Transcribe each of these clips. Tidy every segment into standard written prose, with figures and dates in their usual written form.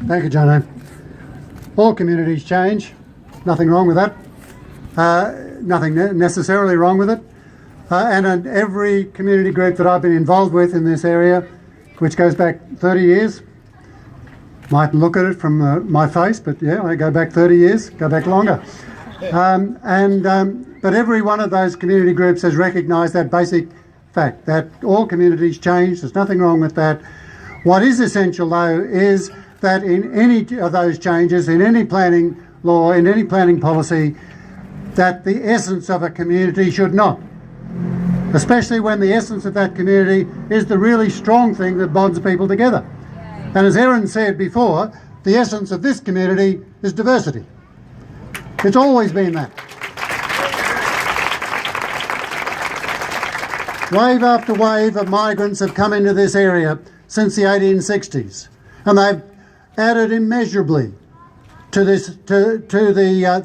Thank you, Jono. All communities change. Nothing wrong with that. Nothing necessarily wrong with it. And every community group that I've been involved with in this area, which goes back 30 years, might look at it from my face, but yeah, I go back 30 years, go back longer. But every one of those community groups has recognised that basic fact, that all communities change. There's nothing wrong with that. What is essential, though, is that in any of those changes, in any planning law, in any planning policy, that the essence of a community should not. Especially when the essence of that community is the really strong thing that bonds people together. And as Erin said before, the essence of this community is diversity. It's always been that. Wave after wave of migrants have come into this area since the 1860s, and they've added immeasurably to the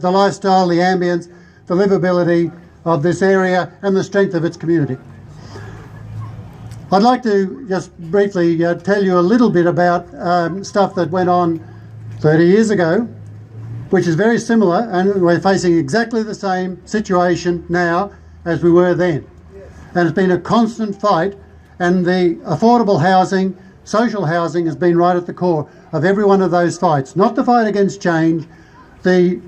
lifestyle, the ambience, the livability of this area and the strength of its community. I'd like to just briefly tell you a little bit about stuff that went on 30 years ago, which is very similar, and we're facing exactly the same situation now as we were then. And it's been a constant fight, and the affordable housing, social housing, has been right at the core of every one of those fights. Not the fight against change, the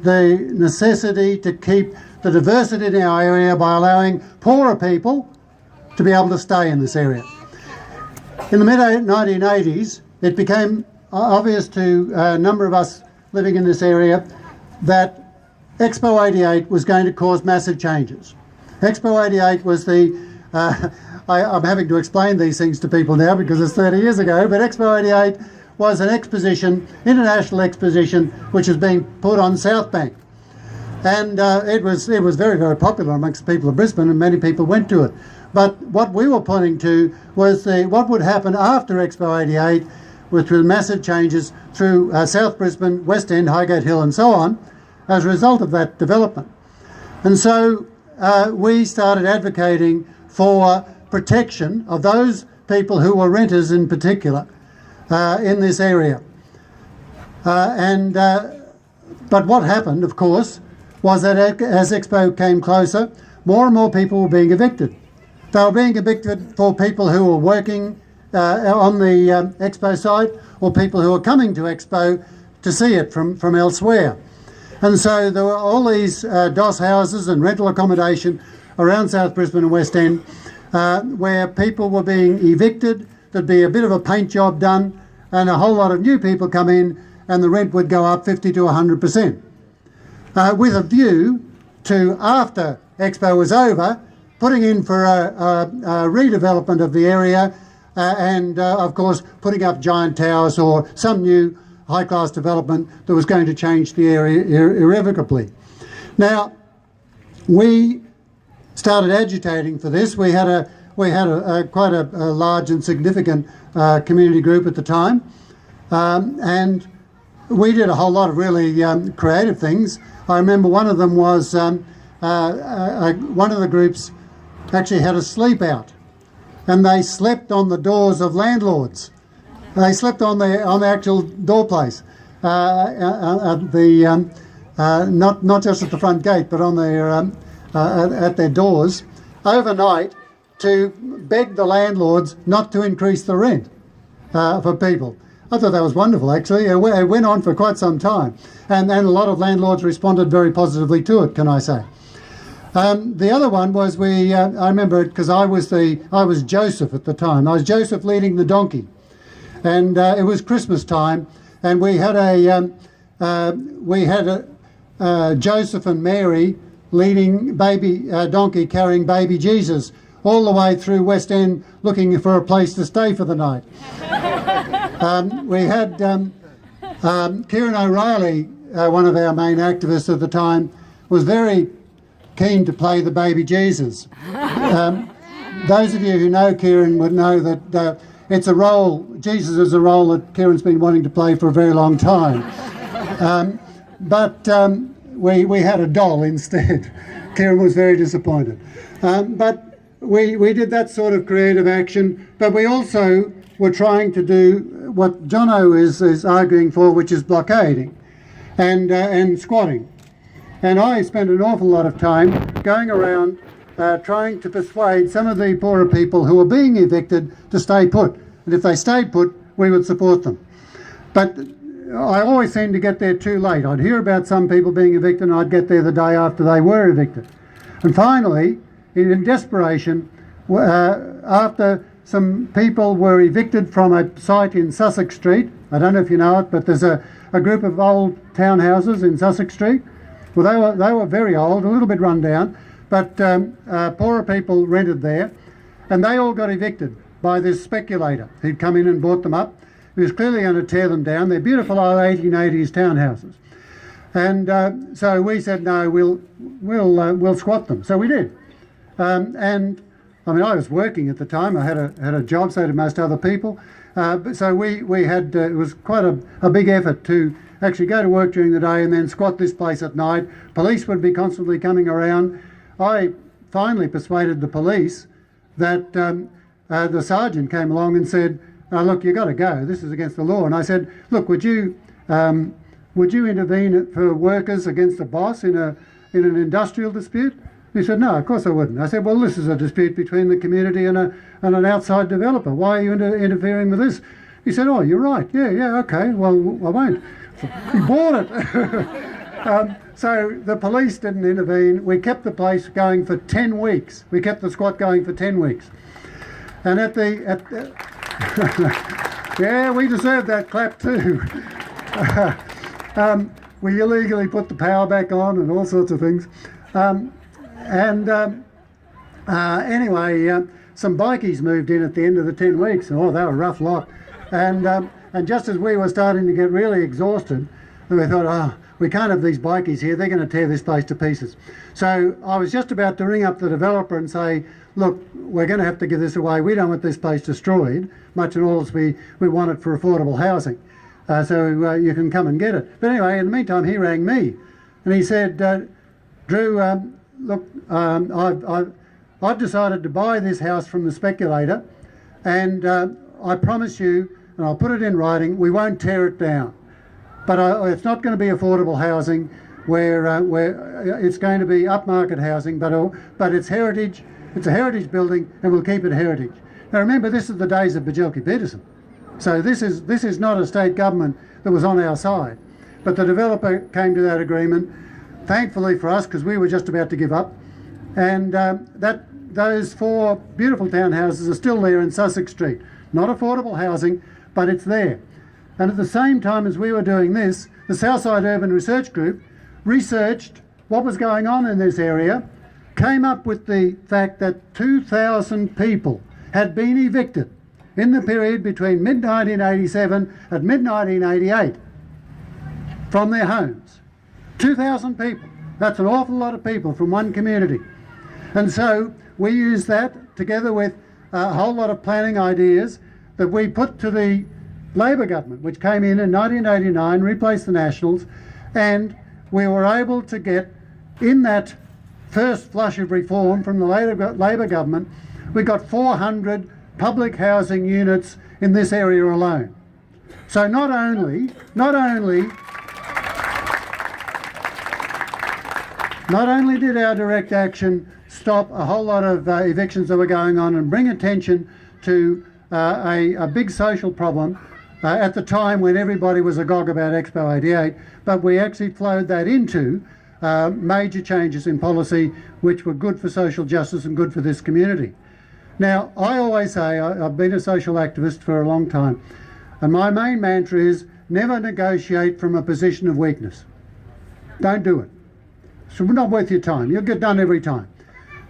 necessity to keep the diversity in our area by allowing poorer people to be able to stay in this area. In the mid-1980s, it became obvious to a number of us living in this area that Expo 88 was going to cause massive changes. Expo 88 was I'm having to explain these things to people now because it's 30 years ago, but Expo 88 was an exposition, international exposition, which was being put on South Bank. And it was very, very popular amongst the people of Brisbane, and many people went to it. But what we were pointing to was what would happen after Expo 88, which were massive changes through South Brisbane, West End, Highgate Hill and so on, as a result of that development. And so we started advocating for protection of those people who were renters in particular in this area. But what happened, of course, was that as Expo came closer, more and more people were being evicted. They were being evicted for people who were working on the Expo site, or people who were coming to Expo to see it from elsewhere. And so there were all these DOS houses and rental accommodation around South Brisbane and West End where people were being evicted. There'd be a bit of a paint job done and a whole lot of new people come in, and the rent would go up 50 to 100%. With a view to, after Expo was over, putting in for a redevelopment of the area and of course putting up giant towers or some new high-class development that was going to change the area irrevocably. Now, we started agitating for this. We had quite a large and significant community group at the time, and we did a whole lot of really creative things. I remember one of them was one of the groups actually had a sleep out, and they slept on the doors of landlords. They slept on the actual door place, not just at the front gate, but on their at their doors overnight, to beg the landlords not to increase the rent for people. I thought that was wonderful, actually. It went on for quite some time, and a lot of landlords responded very positively to it, can I say. The other one was I remember it because I was Joseph at the time. I was Joseph leading the donkey, and it was Christmas time, and we had Joseph and Mary leading baby donkey carrying baby Jesus all the way through West End looking for a place to stay for the night. We had Kieran O'Reilly, one of our main activists at the time, was very keen to play the baby Jesus. Those of you who know Kieran would know that it's a role, Jesus is a role that Kieran's been wanting to play for a very long time. But we had a doll instead. Kieran was very disappointed. But we did that sort of creative action, but we also were trying to do what Jono is arguing for, which is blockading and squatting. And I spent an awful lot of time going around trying to persuade some of the poorer people who were being evicted to stay put. And if they stayed put, we would support them. But I always seemed to get there too late. I'd hear about some people being evicted and I'd get there the day after they were evicted. And finally, in desperation, after some people were evicted from a site in Sussex Street, I don't know if you know it, but there's a group of old townhouses in Sussex Street. Well, they were very old, a little bit run down, but poorer people rented there, and they all got evicted by this speculator who'd come in and bought them up. He was clearly going to tear them down. They're beautiful old 1880s townhouses. And so we said, no, we'll squat them. So we did. And I mean, I was working at the time. I had a job, so did most other people. So we had, it was quite a big effort to actually go to work during the day and then squat this place at night. Police would be constantly coming around. I finally persuaded the police that the sergeant came along and said, oh, look, you've got to go. This is against the law. And I said, look, would you intervene for workers against the boss in an industrial dispute? He said, no, of course I wouldn't. I said, well, this is a dispute between the community and an outside developer. Why are you interfering with this? He said, oh, you're right. Yeah, okay. Well, I won't. He bought it. So the police didn't intervene. We kept the place going for 10 weeks. We kept the squat going for 10 weeks. And yeah, we deserved that clap too. We illegally put the power back on and all sorts of things. Anyway, some bikies moved in at the end of the 10 weeks. Oh, they were a rough lot. And just as we were starting to get really exhausted, we thought, oh, we can't have these bikies here. They're going to tear this place to pieces. So I was just about to ring up the developer and say, look, we're going to have to give this away. We don't want this place destroyed, much and all as we want it for affordable housing. So you can come and get it. But anyway, in the meantime, he rang me and he said, Drew, look, I've decided to buy this house from the speculator, and I promise you, and I'll put it in writing, we won't tear it down. But it's not going to be affordable housing where it's going to be upmarket housing, but it's heritage. It's a heritage building, and we'll keep it heritage. Now remember, this is the days of Bjelke-Petersen. So this is not a state government that was on our side. But the developer came to that agreement, thankfully for us, because we were just about to give up. And those 4 beautiful townhouses are still there in Sussex Street. Not affordable housing, but it's there. And at the same time as we were doing this, the Southside Urban Research Group researched what was going on in this area, came up with the fact that 2,000 people had been evicted in the period between mid-1987 and mid-1988 from their homes. 2,000 people. That's an awful lot of people from one community. And so we used that together with a whole lot of planning ideas that we put to the Labor government, which came in 1989, replaced the Nationals, and we were able to get, in that first flush of reform from the Labor government, we got 400 public housing units in this area alone. So not only did our direct action stop a whole lot of evictions that were going on and bring attention to a big social problem at the time when everybody was agog about Expo 88, but we actually flowed that into major changes in policy which were good for social justice and good for this community. Now, I always say, I've been a social activist for a long time, and my main mantra is never negotiate from a position of weakness. Don't do it. It's not worth your time. You'll get done every time.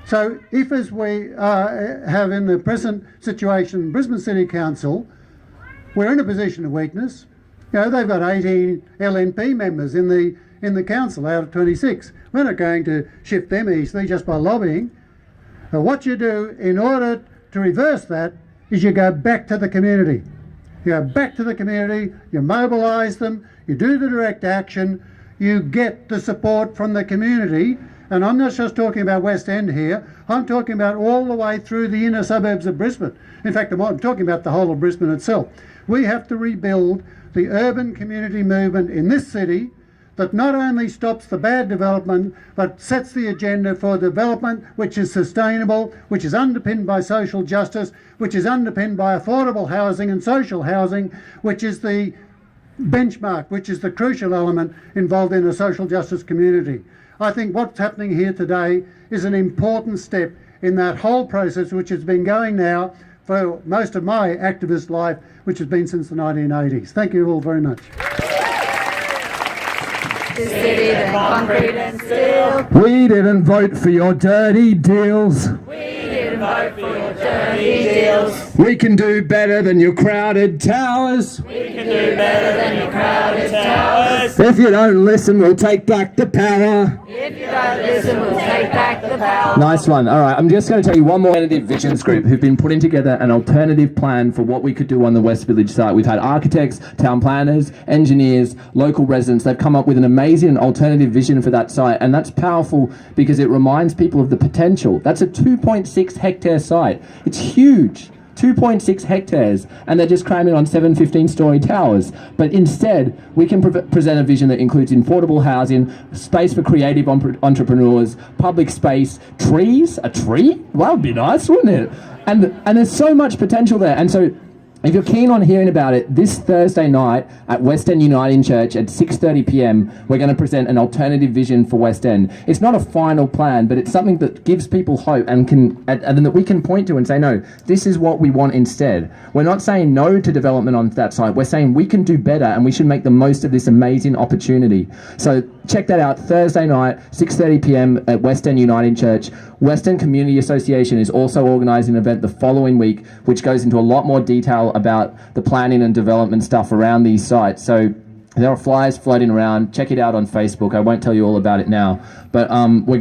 So if, as we have in the present situation in Brisbane City Council, we're in a position of weakness. You know, they've got 18 LNP members in the council out of 26. We're not going to shift them easily just by lobbying. But what you do in order to reverse that is you go back to the community. You go back to the community, you mobilise them, you do the direct action, you get the support from the community, And I'm not just talking about West End here, I'm talking about all the way through the inner suburbs of Brisbane. In fact, I'm talking about the whole of Brisbane itself. We have to rebuild the urban community movement in this city that not only stops the bad development, but sets the agenda for development which is sustainable, which is underpinned by social justice, which is underpinned by affordable housing and social housing, which is the benchmark, which is the crucial element involved in a social justice community. I think what's happening here today is an important step in that whole process, which has been going now for most of my activist life, which has been since the 1980s. Thank you all very much. The city, the concrete and steel. We didn't vote for your dirty deals. We didn't vote for your dirty deals. We can do better than your crowded towers. We can do better than your crowded towers. If you don't listen, we'll take back the power. If you don't listen, we'll take back the power. Nice one. All right, I'm just going to tell you one more alternative visions group who've been putting together an alternative plan for what we could do on the West Village site. We've had architects, town planners, engineers, local residents. They've come up with an amazing alternative vision for that site, and that's powerful because it reminds people of the potential. That's a 2.6 hectare site. It's huge. 2.6 hectares, and they're just cramming on 7 15-storey towers. But instead, we can present a vision that includes affordable housing, space for creative entrepreneurs, public space, trees. A tree? Well, that would be nice, wouldn't it? And there's so much potential there. And so, if you're keen on hearing about it, this Thursday night at West End Uniting Church at 6:30 p.m, we're going to present an alternative vision for West End. It's not a final plan, but it's something that gives people hope and that we can point to and say, no, this is what we want instead. We're not saying no to development on that site. We're saying we can do better and we should make the most of this amazing opportunity. So check that out Thursday night, 6:30 p.m. at West End Uniting Church. West End Community Association is also organising an event the following week, which goes into a lot more detail about the planning and development stuff around these sites. So there are flyers floating around. Check it out on Facebook. I won't tell you all about it now, but we're